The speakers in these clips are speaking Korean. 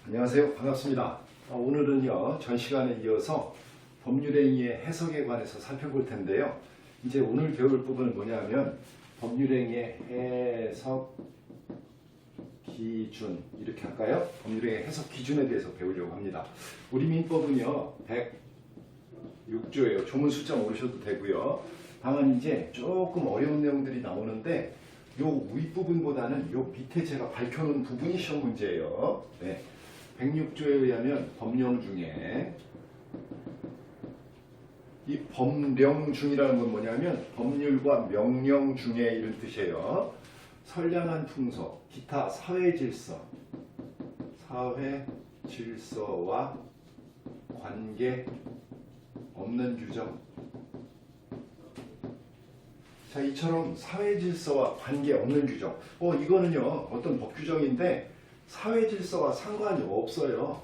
안녕하세요. 반갑습니다. 오늘은요, 전 시간에 이어서 법률행위의 해석에 관해서 살펴볼 텐데요. 이제 오늘 배울 부분은 뭐냐면 법률행위의 해석 기준, 이렇게 할까요? 법률행위의 해석 기준에 대해서 배우려고 합니다. 우리 민법은요, 106조예요. 조문 숫자 모르셔도 되고요. 다만 이제 조금 어려운 내용들이 나오는데 요 윗부분보다는 요 밑에 제가 밝혀놓은 부분이 시험 문제예요. 네. 106조에 의하면 법령 중에 이 법령 중이라는 건 뭐냐면 법률과 명령 중에 이런 뜻이에요. 선량한 풍속, 기타 사회 질서와 관계 없는 규정. 자, 이처럼 사회 질서와 관계 없는 규정. 이거는요, 어떤 법 규정인데 사회 질서와 상관이 없어요.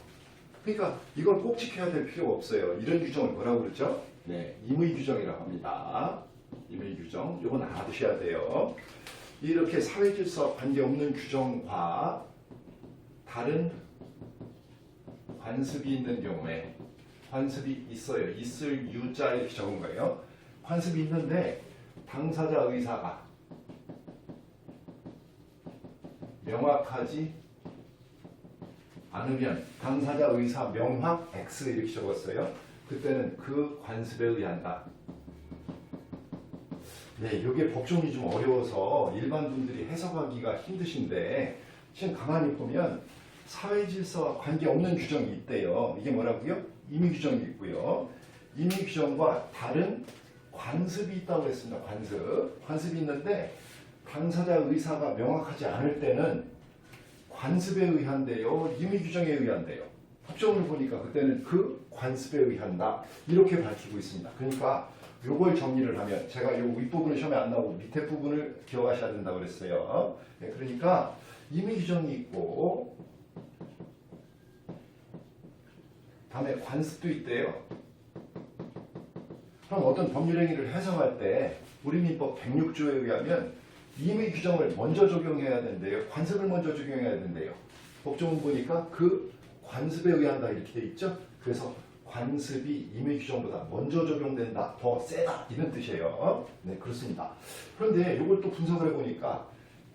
그러니까 이걸 꼭 지켜야 될 필요가 없어요. 이런 규정을 뭐라고 그러죠? 네, 임의 규정이라고 합니다. 임의 규정. 이건 알아두셔야 돼요. 이렇게 사회 질서와 관계 없는 규정과 다른 관습이 있는 경우에, 관습이 있어요. 있을 유자 이렇게 적은 거예요. 관습이 있는데 당사자 의사가 명확하지 않으면, 당사자 의사 명확 X 이렇게 적었어요. 그때는 그 관습에 의한다. 네, 이게 법조문이 좀 어려워서 일반 분들이 해석하기가 힘드신데 지금 가만히 보면 사회 질서와 관계없는 규정이 있대요. 이게 뭐라고요? 임의 규정이 있고요. 임의 규정과 다른 관습이 있다고 했습니다. 관습이 있는데 당사자 의사가 명확하지 않을 때는 관습에 의한대요, 임의 규정에 의한대요. 법조문을 보니까 그때는 그 관습에 의한다, 이렇게 밝히고 있습니다. 그러니까 요걸 정리를 하면, 제가 요 윗부분은 시험에 안 나오고 밑에 부분을 기억하셔야 된다고 그랬어요. 네, 그러니까 임의 규정이 있고 다음에 관습도 있대요. 그럼 어떤 법률행위를 해석할 때 우리 민법 106조에 의하면 임의 규정을 먼저 적용해야 된대요. 관습을 먼저 적용해야 된대요. 법조문 보니까 그 관습에 의한다 이렇게 돼 있죠. 그래서 관습이 임의 규정보다 먼저 적용된다, 더 세다, 이런 뜻이에요. 네, 그렇습니다. 그런데 이걸 또 분석을 해보니까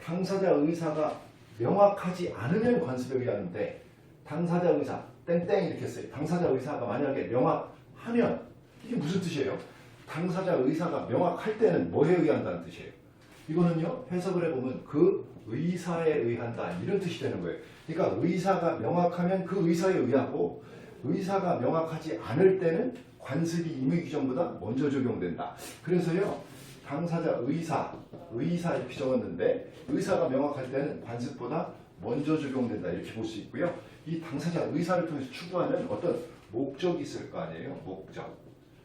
당사자 의사가 명확하지 않으면 관습에 의하는데 당사자 의사 땡땡 이렇게 써요. 당사자 의사가 만약에 명확하면, 이게 무슨 뜻이에요? 당사자 의사가 명확할 때는 뭐에 의한다는 뜻이에요? 이거는요, 해석을 해보면 그 의사에 의한다, 이런 뜻이 되는 거예요. 그러니까 의사가 명확하면 그 의사에 의하고, 의사가 명확하지 않을 때는 관습이 임의 규정보다 먼저 적용된다. 그래서요, 당사자 의사 이렇게 적었는데 의사가 명확할 때는 관습보다 먼저 적용된다, 이렇게 볼 수 있고요. 이 당사자 의사를 통해서 추구하는 어떤 목적이 있을 거 아니에요. 목적.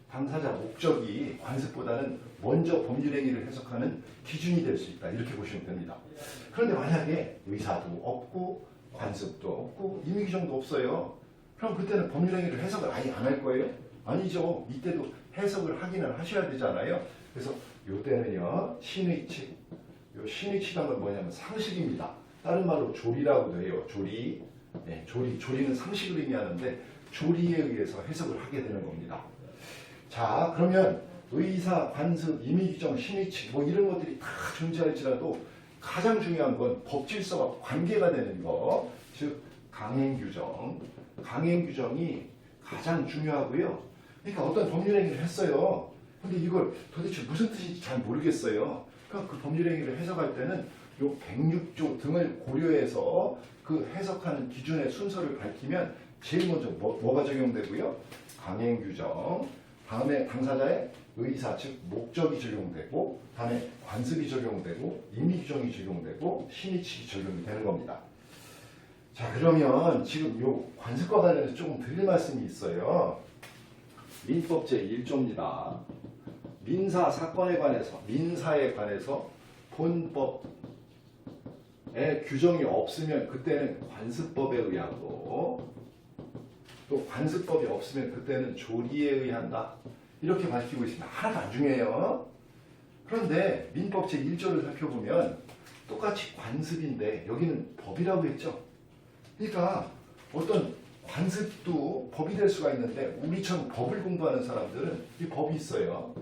당사자 목적이 관습보다는 먼저 법률행위를 해석하는 기준이 될 수 있다, 이렇게 보시면 됩니다. 그런데 만약에 의사도 없고 관습도 없고 임의 규정도 없어요. 그럼 그때는 법률행위를 해석을 아예 안 할 거예요? 아니죠. 이때도 해석을 하기는 하셔야 되잖아요. 그래서 이때는요, 신의칙. 요 신의칙이란 건 뭐냐면 상식입니다. 다른 말로 조리라고도 해요. 조리. 네, 조리는 상식을 의미하는데 조리에 의해서 해석을 하게 되는 겁니다. 자, 그러면 의사, 관습, 임의 규정, 신의칙 뭐 이런 것들이 다 존재할지라도 가장 중요한 건 법질서와 관계가 되는 거, 즉 강행 규정. 강행 규정이 가장 중요하고요. 그러니까 어떤 법률행위를 했어요. 근데 이걸 도대체 무슨 뜻인지 잘 모르겠어요. 그러니까 그 법률행위를 해석할 때는 요 106조 등을 고려해서 그 해석하는 기준의 순서를 밝히면 제일 먼저 뭐가 적용되고요? 강행 규정. 다음에 당사자의 의사, 즉 목적이 적용되고, 다음에 관습이 적용되고, 임의 규정이 적용되고, 신의칙이 적용이 되는 겁니다. 자, 그러면 지금 요 관습과 관련해서 조금 드릴 말씀이 있어요. 민법 제1조입니다. 민사 사건에 관해서, 민사에 관해서 본법에 규정이 없으면 그때는 관습법에 의하고, 또 관습법이 없으면 그때는 조리에 의한다, 이렇게 밝히고 있습니다. 하나도 안 중요해요. 그런데 민법 제1조를 살펴보면 똑같이 관습인데 여기는 법이라고 했죠. 그러니까 어떤 관습도 법이 될 수가 있는데 우리처럼 법을 공부하는 사람들은 이 법이 있어요.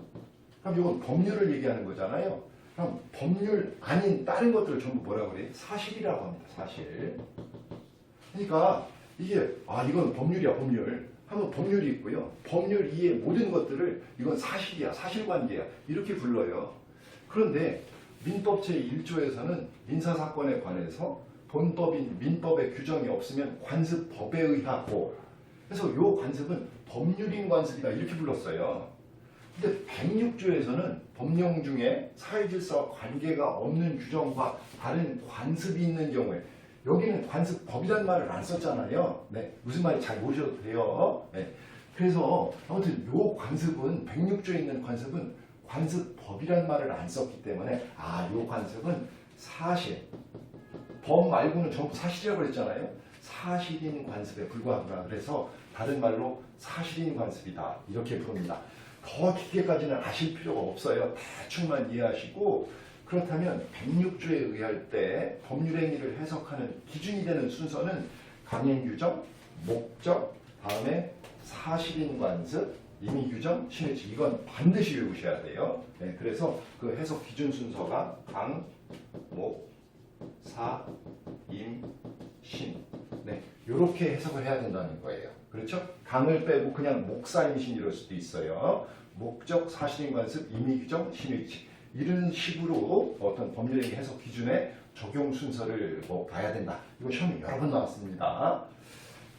그럼 이건 법률을 얘기하는 거잖아요. 그럼 법률 아닌 다른 것들을 전부 뭐라고 그래요? 사실이라고 합니다. 사실. 그러니까 이게 이건 법률이야 법률. 하면 법률이 있고요. 법률 이외의 모든 것들을 이건 사실이야 사실관계야 이렇게 불러요. 그런데 민법 제1조에서는 민사사건에 관해서 본법인 민법의 규정이 없으면 관습법에 의하고 그래서 이 관습은 법률인 관습이다 이렇게 불렀어요. 근데 106조에서는 법령 중에 사회질서와 관계가 없는 규정과 다른 관습이 있는 경우에 여기는 관습법이라는 말을 안 썼잖아요. 네, 무슨 말인지 잘 모르셔도 돼요. 네, 그래서 아무튼 요 관습은 106조에 있는 관습은 관습법이라는 말을 안 썼기 때문에 요 관습은 사실 법 말고는 전부 사실이라고 그랬잖아요. 사실인 관습에 불과하구나. 그래서 다른 말로 사실인 관습이다 이렇게 부릅니다. 더 깊게까지는 아실 필요가 없어요. 대충만 이해하시고 그렇다면 106조에 의할 때 법률행위를 해석하는 기준이 되는 순서는 강행규정, 목적, 다음에 사실인 관습, 임의규정, 신의칙 이건 반드시 외우셔야 돼요. 네, 그래서 그 해석 기준 순서가 강, 목, 사, 임, 신 네, 이렇게 해석을 해야 된다는 거예요. 그렇죠? 강을 빼고 그냥 목사임신 이럴 수도 있어요. 목적, 사실인 관습, 임의규정, 신의칙 이런 식으로 어떤 법률행위 해석 기준의 적용 순서를 봐야 된다. 이거 시험에 여러 번 나왔습니다.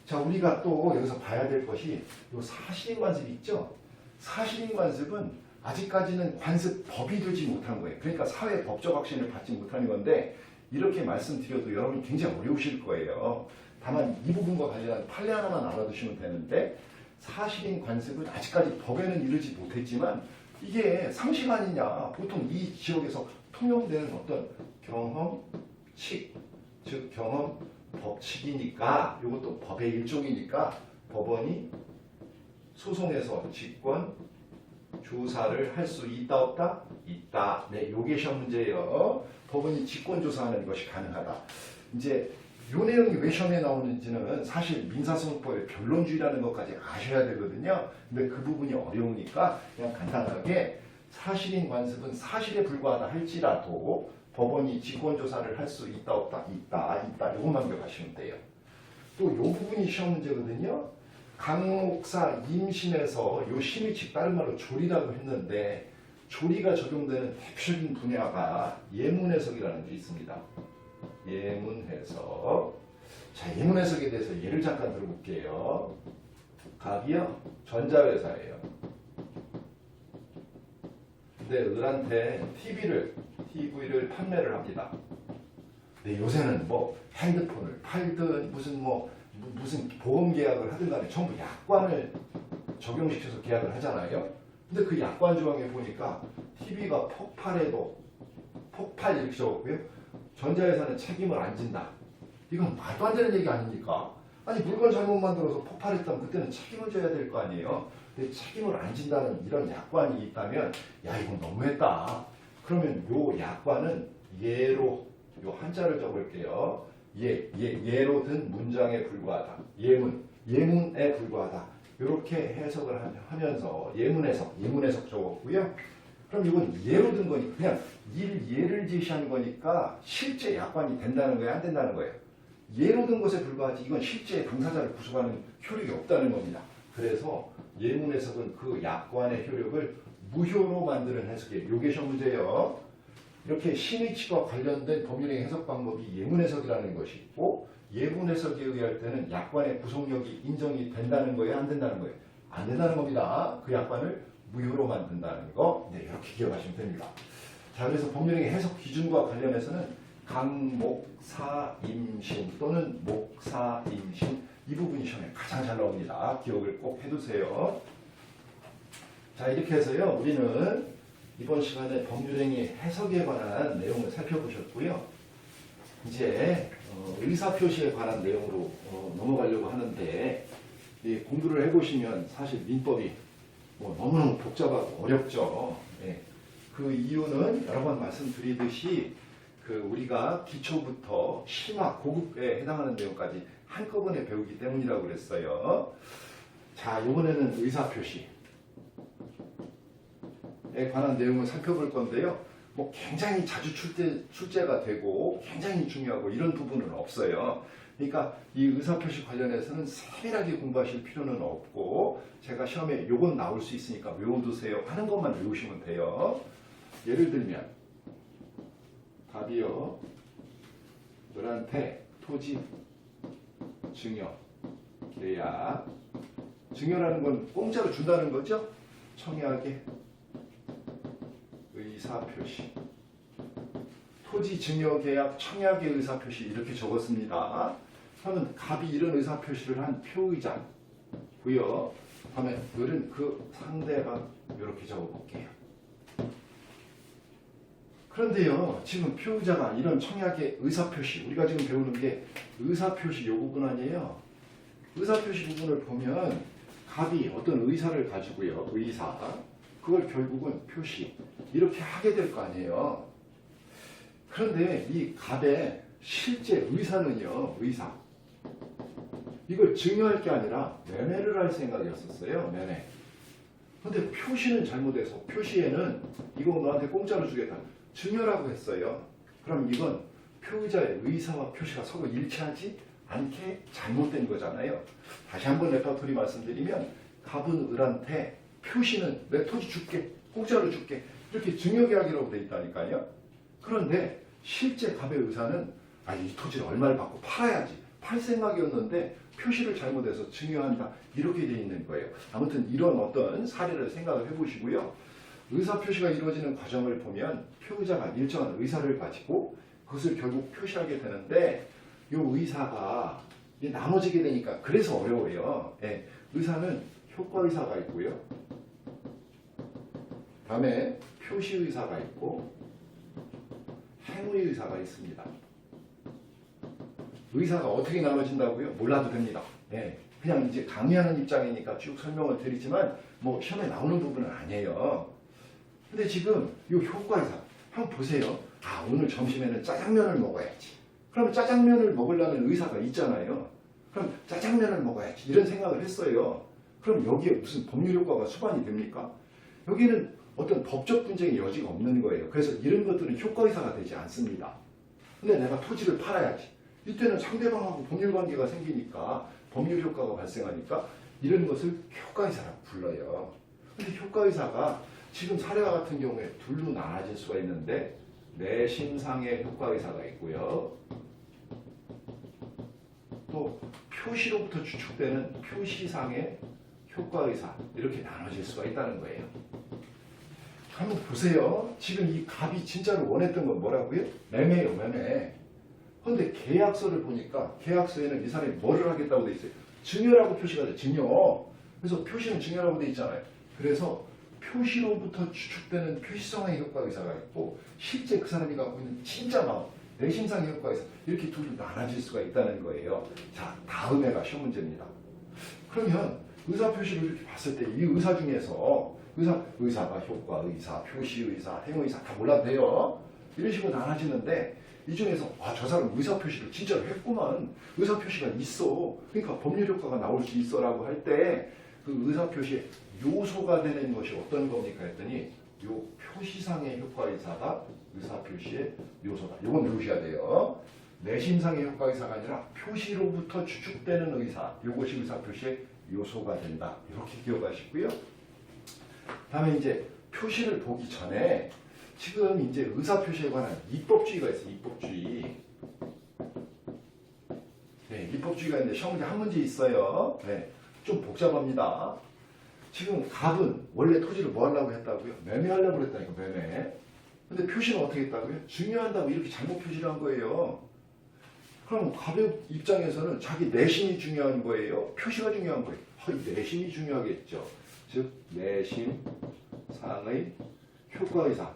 자, 우리가 또 여기서 봐야 될 것이 이 사실인 관습이 있죠. 사실인 관습은 아직까지는 관습법이 되지 못한 거예요. 그러니까 사회 법적 확신을 받지 못하는 건데 이렇게 말씀드려도 여러분이 굉장히 어려우실 거예요. 다만 이 부분과 관련한 판례 하나만 알아두시면 되는데 사실인 관습은 아직까지 법에는 이르지 못했지만 이게 상식 아니냐. 보통 이 지역에서 통용되는 어떤 경험칙, 즉 경험 법칙이니까 이것도 법의 일종이니까 법원이 소송에서 직권 조사를 할 수 있다 없다? 있다. 네, 요게 시험 문제예요. 법원이 직권 조사하는 것이 가능하다. 이제 요 내용이 왜 시험에 나오는지는 사실 민사소송법의 변론주의라는 것까지 아셔야 되거든요. 근데 그 부분이 어려우니까 그냥 간단하게 사실인 관습은 사실에 불과하다 할지라도 법원이 직권조사를 할 수 있다 없다? 있다. 이것만 기억하시면 돼요. 또 요 부분이 시험 문제거든요. 강목사 임신에서 요 심의칙 다른 말로 조리라고 했는데 조리가 적용되는 대표적인 분야가 예문해석이라는 게 있습니다. 예문해석. 자, 예문해석에 대해서 예를 잠깐 들어볼게요. 갑이요, 전자회사예요. 근데 을한테 TV를 판매를 합니다. 근데 요새는 뭐 핸드폰을 팔든 무슨 보험 계약을 하든 간에 전부 약관을 적용시켜서 계약을 하잖아요. 근데 그 약관 조항에 보니까 TV가 폭발해도 폭발 이렇게 적었고요. 전자회사는 책임을 안 진다. 이건 말도 안 되는 얘기 아닙니까? 아니 물건 잘못 만들어서 폭발했다면 그때는 책임을 져야 될 거 아니에요. 근데 책임을 안 진다는 이런 약관이 있다면 야 이건 너무했다. 그러면 요 약관은 예로 요 한자를 적을게요. 예로 든 문장에 불과하다. 예문에 불과하다. 이렇게 해석을 하면서 예문해석 적었고요. 그럼 이건 예로 든 거니까 그냥 예를 제시한 거니까 실제 약관이 된다는 거예요, 안 된다는 거예요. 예로 든 것에 불과하지 이건 실제 당사자를 구속하는 효력이 없다는 겁니다. 그래서 예문 해석은 그 약관의 효력을 무효로 만드는 해석이에요. 이게 시험 문제예요. 이렇게 신의칙과 관련된 법률의 해석 방법이 예문 해석이라는 것이 있고 예문 해석에 의할 때는 약관의 구속력이 인정이 된다는 거예요, 안 된다는 거예요? 안 된다는 겁니다. 그 약관을 무효로 만든다는 거, 네, 이렇게 기억하시면 됩니다. 자, 그래서 법률의 해석 기준과 관련해서는 강목사임신 또는 목사임신 이 부분이 시험에 가장 잘 나옵니다. 기억을 꼭 해두세요. 자, 이렇게 해서요, 우리는 이번 시간에 법률행위 해석에 관한 내용을 살펴보셨고요. 이제 의사표시에 관한 내용으로 넘어가려고 하는데 공부를 해보시면 사실 민법이 너무너무 복잡하고 어렵죠. 예. 그 이유는 여러 번 말씀드리듯이 우리가 기초부터 심화, 고급에 해당하는 내용까지 한꺼번에 배우기 때문이라고 그랬어요. 자, 이번에는 의사표시에 관한 내용을 살펴볼 건데요. 뭐 굉장히 자주 출제가 되고 굉장히 중요하고 이런 부분은 없어요. 그러니까 이 의사표시 관련해서는 세밀하게 공부하실 필요는 없고 제가 시험에 요건 나올 수 있으니까 외워두세요 하는 것만 외우시면 돼요. 예를 들면 답이요. 너한테 토지 증여 계약 증여라는 건 공짜로 준다는 거죠. 청약의 의사표시 토지 증여 계약 청약의 의사표시 이렇게 적었습니다. 그러면 갑이 이런 의사표시를 한 표의자고요. 다음에 을은 그 상대방 이렇게 적어볼게요. 그런데요, 지금 표의자가 이런 청약의 의사표시, 우리가 지금 배우는 게 의사표시 요 부분 아니에요. 의사표시 부분을 보면 갑이 어떤 의사를 가지고요, 의사, 그걸 결국은 표시 이렇게 하게 될 거 아니에요. 그런데 이 갑의 실제 의사는요, 의사. 이걸 증여할 게 아니라 매매를 할 생각이었었어요, 매매. 근데 표시는 잘못해서 표시에는 이거 너한테 공짜로 주겠다. 증여라고 했어요. 그럼 이건 표의자의 의사와 표시가 서로 일치하지 않게 잘못된 거잖아요. 다시 한번 레퍼토리 말씀드리면 갑은 을한테 표시는 내 토지 줄게, 공짜로 줄게 이렇게 증여계약이라고 돼 있다니까요. 그런데 실제 갑의 의사는 이 토지를 얼마를 받고 팔아야지 팔 생각이었는데 표시를 잘못해서 증여한다 이렇게 돼 있는 거예요. 아무튼 이런 어떤 사례를 생각을 해보시고요. 의사표시가 이루어지는 과정을 보면 표의자가 일정한 의사를 가지고 그것을 결국 표시하게 되는데 이 의사가 나눠지게 되니까 그래서 어려워요. 예, 의사는 효과의사가 있고요. 다음에 표시의사가 있고 행위의사가 있습니다. 의사가 어떻게 나눠진다고요? 몰라도 됩니다. 예, 그냥 이제 강의하는 입장이니까 쭉 설명을 드리지만 뭐 시험에 나오는 부분은 아니에요. 근데 지금 이 효과의사 한번 보세요. 오늘 점심에는 짜장면을 먹어야지. 그럼 짜장면을 먹으려는 의사가 있잖아요. 그럼 짜장면을 먹어야지 이런 생각을 했어요. 그럼 여기에 무슨 법률 효과가 수반이 됩니까? 여기는 어떤 법적 분쟁의 여지가 없는 거예요. 그래서 이런 것들은 효과의사가 되지 않습니다. 근데 내가 토지를 팔아야지. 이때는 상대방하고 법률 관계가 생기니까 법률 효과가 발생하니까 이런 것을 효과의사라고 불러요. 근데 효과의사가 지금 사례와 같은 경우에 둘로 나눠질 수가 있는데 내심상의 효과의사가 있고요. 또 표시로부터 추측되는 표시상의 효과의사 이렇게 나눠질 수가 있다는 거예요. 한번 보세요. 지금 이 갑이 진짜로 원했던 건 뭐라고요? 매매예요, 매매. 그런데 계약서를 보니까 계약서에는 이 사람이 뭐를 하겠다고 돼 있어요? 증여라고 표시가 돼, 증여. 그래서 표시는 증여라고 돼 있잖아요. 그래서 표시로부터 추측되는 표시상의 효과의사가 있고 실제 그 사람이 갖고 있는 진짜 마음, 내심상의 효과의사 이렇게 둘로 나눠질 수가 있다는 거예요. 자, 다음에가 시험 문제입니다. 그러면 의사표시를 이렇게 봤을 때 이 의사 중에서 의사가 효과의사, 표시의사, 행위의사 다 몰라도 돼요. 이런 식으로 나눠지는데 이 중에서 저 사람 의사표시를 진짜로 했구만. 의사표시가 있어. 그러니까 법률 효과가 나올 수 있어라고 할 때 그 의사표시의 요소가 되는 것이 어떤 겁니까 했더니 요 표시상의 효과의사가 의사표시의 요소다. 이건 외우셔야 돼요. 내심상의 효과의사가 아니라 표시로부터 추측되는 의사, 이것이 의사표시의 요소가 된다. 이렇게 기억하시고요. 다음에 이제 표시를 보기 전에 지금 이제 의사표시에 관한 입법주의가 있어요. 입법주의. 네, 입법주의가 있는데 시험 문제 한 문제 있어요. 네, 좀 복잡합니다. 지금 갑은 원래 토지를 뭐 하려고 했다고요? 매매하려고 했다니까, 매매. 근데 표시는 어떻게 했다고요? 중요한다고 이렇게 잘못 표시를 한 거예요. 그럼 갑의 입장에서는 자기 내심이 중요한 거예요? 표시가 중요한 거예요? 내심이 중요하겠죠. 즉 내심상의 효과의사.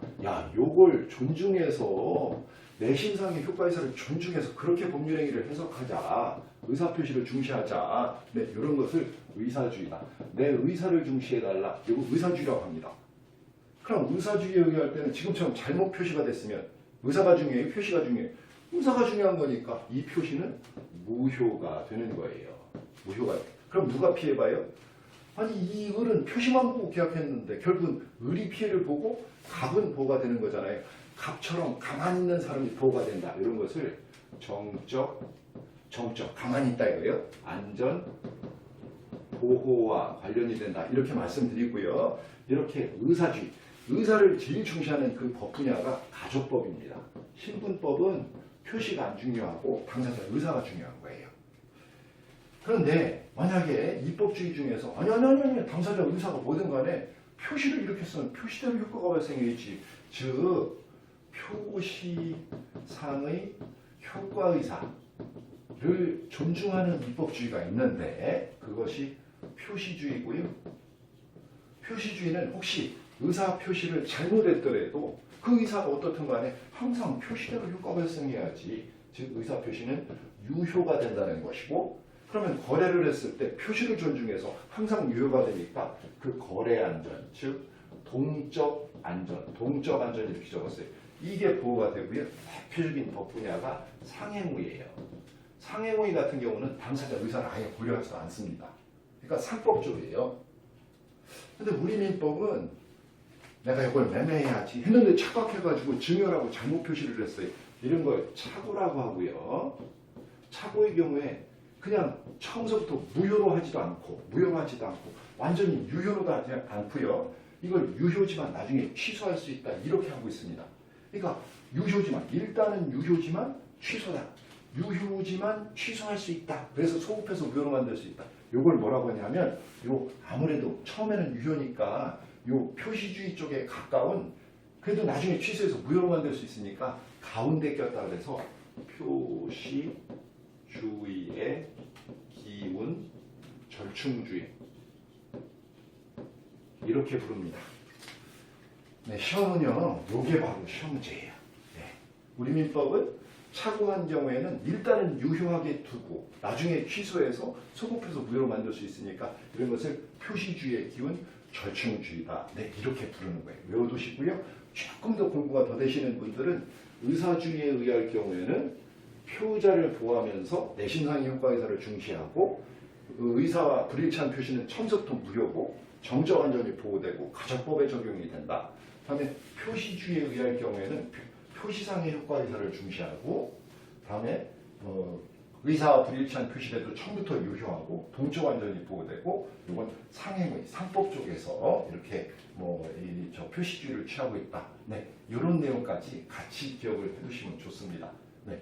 요걸 존중해서 내심상의 효과의사를 존중해서 그렇게 법률행위를 해석하자. 의사표시를 중시하자. 네, 이런 것을 의사주의다. 내 의사를 중시해달라. 이거 의사주의라고 합니다. 그럼 의사주의에 의할 때는 지금처럼 잘못 표시가 됐으면 의사가 중요해요? 표시가 중요해요? 의사가 중요한 거니까 이 표시는 무효가 되는 거예요. 무효가. 그럼 누가 피해봐요? 아니 이 을은 표시만 보고 계약했는데 결국은 을이 피해를 보고 갑은 보호가 되는 거잖아요. 갑처럼 가만히 있는 사람이 보호가 된다. 이런 것을 정적 가만히 있다 이거예요. 안전 보호와 관련이 된다. 이렇게 말씀드리고요. 이렇게 의사주의, 의사를 제일 중시하는 그 법 분야가 가족법입니다. 신분법은 표시가 안 중요하고 당사자 의사가 중요한 거예요. 그런데 만약에 입법주의 중에서 아니 당사자 의사가 뭐든 간에 표시를 이렇게 쓰면 표시대로 효과가 발생해야지. 즉 표시상의 효과의사를 존중하는 입법주의가 있는데 그것이 표시주의고요. 표시주의는 혹시 의사 표시를 잘못했더라도 그 의사가 어떻든 간에 항상 표시대로 효과 발생해야지. 즉 의사 표시는 유효가 된다는 것이고, 그러면 거래를 했을 때 표시를 존중해서 항상 유효가 되니까 그 거래 안전, 즉 동적 안전, 동적 안전 이렇게 적었어요. 이게 보호가 되고요. 대표적인 법 분야가 상행위예요. 상행위 같은 경우는 당사자 의사를 아예 고려하지도 않습니다. 그러니까 상법 쪽이에요. 근데 우리 민법은 내가 이걸 매매해야지 했는데 착각해가지고 증여라고 잘못 표시를 했어요. 이런 걸 착오라고 하고요. 착오의 경우에 그냥 처음서부터 무효로 하지도 않고 완전히 유효로도 하지 않고요. 이걸 유효지만 나중에 취소할 수 있다 이렇게 하고 있습니다. 그러니까 유효지만 일단은 유효지만 취소다. 유효지만 취소할 수 있다. 그래서 소급해서 무효로 만들 수 있다. 이걸 뭐라고 하냐면 요 아무래도 처음에는 유효니까 요 표시주의 쪽에 가까운 그래도 나중에 취소해서 무효로 만들 수 있으니까 가운데 꼈다 그래서 표시주의의 기운 절충주의 이렇게 부릅니다. 네, 시험은요 요게 바로 시험 문제예요. 네, 우리 민법은 착오한 경우에는 일단은 유효하게 두고 나중에 취소해서 소급해서 무효로 만들 수 있으니까 이런 것을 표시주의의 기운 절충주의다. 네, 이렇게 부르는 거예요. 외워두시고요. 조금 더 공부가 더 되시는 분들은 의사주의에 의할 경우에는 표자를 보호하면서 내신상의 효과의사를 중시하고 의사와 불일치한 표시는 처음부터 무효고 정적 안전이 보호되고 가정법에 적용이 된다. 다음에 표시주의에 의할 경우에는 표시상의 효과의사를 중시하고 다음에 의사와 불일치한 표시라도 처음부터 유효하고 동적 안전이 보호되고 이건 상행의 상법 쪽에서 이렇게 저 표시주의를 취하고 있다. 네, 이런 내용까지 같이 기억을 해두시면 좋습니다. 네,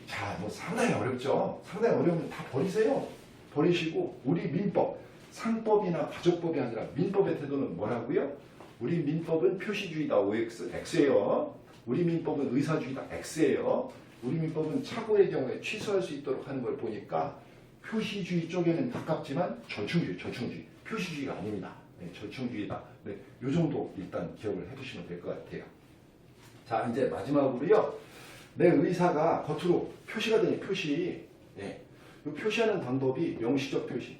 자, 상당히 어렵죠. 상당히 어려우면 다 버리세요. 버리시고 우리 민법 상법이나 가족법이 아니라 민법의 태도는 뭐라고요? 우리 민법은 표시주의다. OX X예요. 우리 민법은 의사주의다. X예요. 우리 민법은 착오의 경우에 취소할 수 있도록 하는 걸 보니까 표시주의 쪽에는 가깝지만 절충주의. 표시주의가 아닙니다. 네, 절충주의다. 네, 요 정도 일단 기억을 해두시면 될 것 같아요. 자, 이제 마지막으로요. 내 의사가 겉으로 표시가 되니 표시. 네, 이 표시하는 방법이 명시적 표시.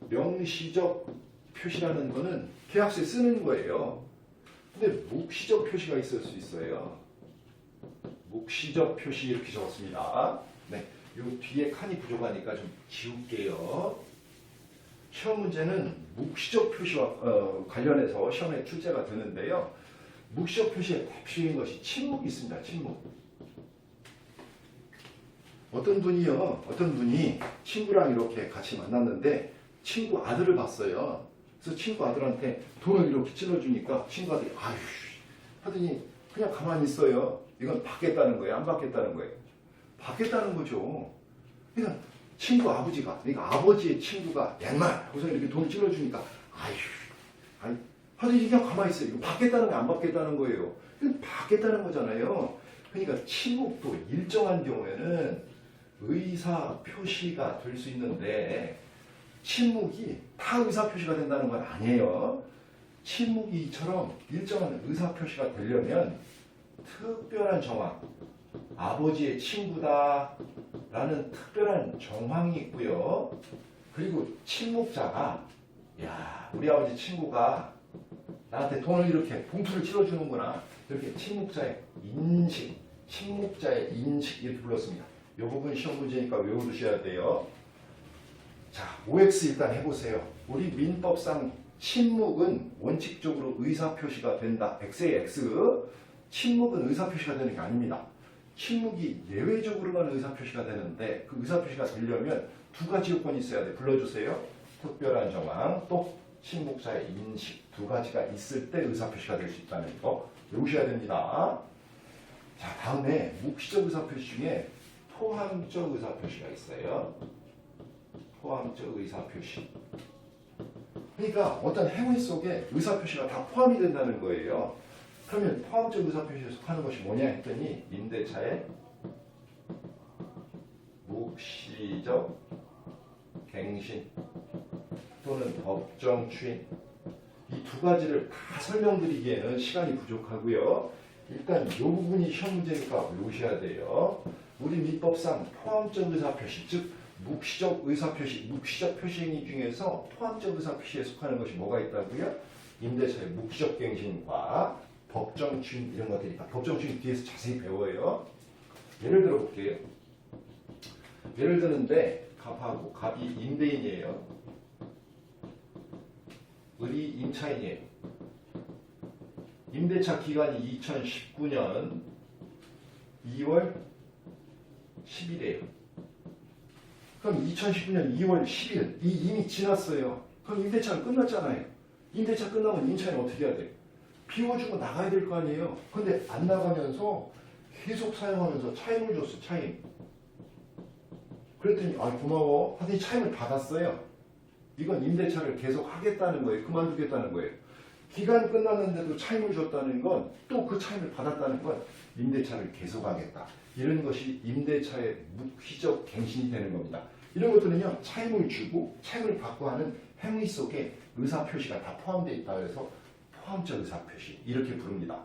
명시적 표시라는 거는 계약서에 쓰는 거예요. 근데 묵시적 표시가 있을 수 있어요. 묵시적 표시 이렇게 적었습니다. 네, 요 뒤에 칸이 부족하니까 좀 지울게요. 시험 문제는 묵시적 표시와 관련해서 시험에 출제가 되는데요. 묵시적 표시의 대표적인 것이 침묵이 있습니다. 침묵. 어떤 분이 친구랑 이렇게 같이 만났는데 친구 아들을 봤어요. 그래서 친구 아들한테 돈을 이렇게 찔러주니까 친구 아들이 아유 하더니 그냥 가만히 있어요. 이건 받겠다는 거예요? 안 받겠다는 거예요? 받겠다는 거죠. 그러니까 친구 아버지가, 그러니까 아버지의 친구가 옛날 하고서 이렇게 돈 찔러주니까 아유 하더니 그냥 가만히 있어요. 이거 받겠다는 거 안 받겠다는 거예요. 받겠다는 거잖아요. 그러니까 침묵도 일정한 경우에는 의사 표시가 될 수 있는데 침묵이 다 의사 표시가 된다는 건 아니에요. 침묵이 이처럼 일정한 의사 표시가 되려면 특별한 정황, 아버지의 친구다 라는 특별한 정황이 있고요. 그리고 침묵자가 야 우리 아버지 친구가 나한테 돈을 이렇게 봉투를 찔러주는구나. 이렇게 침묵자의 인식 이렇게 불렀습니다. 이 부분 시험 문제니까 외워두셔야 돼요. 자, OX 일단 해보세요. 우리 민법상 침묵은 원칙적으로 의사표시가 된다. X의 X. 침묵은 의사표시가 되는 게 아닙니다. 침묵이 예외적으로만 의사표시가 되는데 그 의사표시가 되려면 두 가지 요건이 있어야 돼. 불러주세요. 특별한 정황, 또 침묵자의 인식 두 가지가 있을 때 의사표시가 될 수 있다는 거 외우셔야 됩니다. 자, 다음에 묵시적 의사표시 중에 포함적 의사표시가 있어요. 포함적 의사표시. 그러니까 어떤 행위 속에 의사표시가 다 포함이 된다는 거예요. 그러면 포함적 의사표시에 속하는 것이 뭐냐 했더니 임대차의 묵시적 갱신 또는 법정 추인 이 두 가지를 다 설명드리기에는 시간이 부족하고요. 일단 이 부분이 시험 문제니까 외우셔야 돼요. 우리 민법상 포함적 의사표시, 즉 묵시적 의사표시, 묵시적 표시행위 중에서 포함적 의사표시에 속하는 것이 뭐가 있다고요? 임대차의 묵시적 갱신과 법정 추인 이런 것들이 있다. 법정 추인 뒤에서 자세히 배워요. 예를 들어 볼게요. 예를 드는데 갑하고 갑이 임대인이에요. 을이 임차인이에요. 임대차 기간이 2019년 2월 10일이에요. 그럼 2019년 2월 10일 이미 지났어요. 그럼 임대차는 끝났잖아요. 임대차 끝나면 임차인은 어떻게 해야 돼요? 비워주고 나가야 될 거 아니에요. 근데 안 나가면서 계속 사용하면서 차임을 줬어. 차임. 그랬더니 아 고마워 하더니 차임을 받았어요. 이건 임대차를 계속 하겠다는 거예요. 그만두겠다는 거예요. 기간 끝났는데도 차임을 줬다는 건 또 그 차임을 받았다는 건 임대차를 계속하겠다. 이런 것이 임대차의 묵시적 갱신이 되는 겁니다. 이런 것들은요. 차임을 주고 차임을 받고 하는 행위 속에 의사표시가 다 포함되어 있다 해서 포함적 의사표시 이렇게 부릅니다.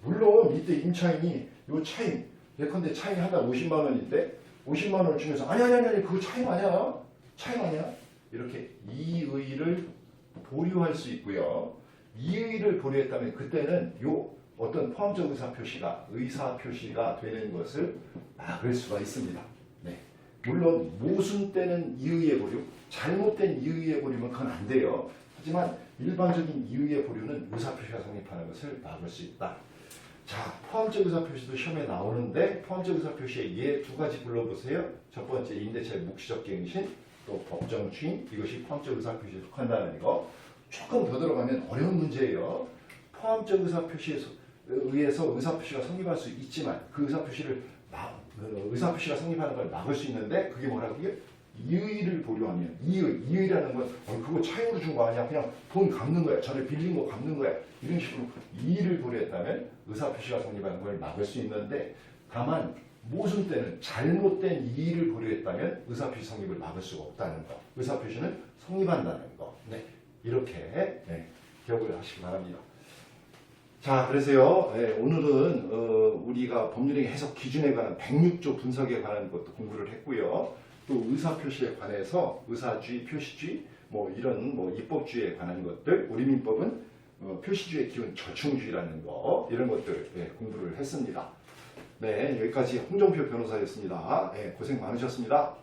물론 이때 임차인이 요 차임 예컨대 차임 하나 50만 원인데 50만 원을 주면서 아니 그거 차임 아니야. 차임 아니야. 이렇게 이의를 보류할 수 있고요. 이의를 보류했다면 그때는 요 어떤 포함적 의사표시가 되는 것을 막을 수가 있습니다. 네. 물론 모순되는 이의의 보류, 잘못된 이의의 보류면 그건 안 돼요. 하지만 일반적인 이의의 보류는 의사표시가 성립하는 것을 막을 수 있다. 자, 포함적 의사표시도 시험에 나오는데 포함적 의사표시의 예 두 가지 불러보세요. 첫 번째 임대차의 묵시적 갱신, 또 법정 추인 이것이 포함적 의사표시에 속한다는 거. 조금 더 들어가면 어려운 문제예요. 포함적 의사표시에 의해서 의사표시가 성립할 수 있지만 그 의사표시가 성립하는 걸 막을 수 있는데 그게 뭐라고요? 이의를 보류하면 이의라는 건 그거 차임으로 준 거 아니야? 그냥 돈 갚는 거야. 전에 빌린 거 갚는 거야. 이런 식으로 이의를 보류했다면 의사표시가 성립하는 걸 막을 수 있는데 다만 모순 때는 잘못된 이의를 보류했다면 의사표시 성립을 막을 수가 없다는 거. 의사표시는 성립한다는 거. 네. 이렇게 기억을 하시기 바랍니다. 자, 그래서요. 오늘은 우리가 법률행위 해석 기준에 관한 106조 분석에 관한 것도 공부를 했고요. 또 의사표시에 관해서 의사주의, 표시주의, 이런 입법주의에 관한 것들, 우리 민법은 표시주의의 기본 절충주의라는 거 이런 것들 공부를 했습니다. 네, 여기까지 홍정표 변호사였습니다. 고생 많으셨습니다.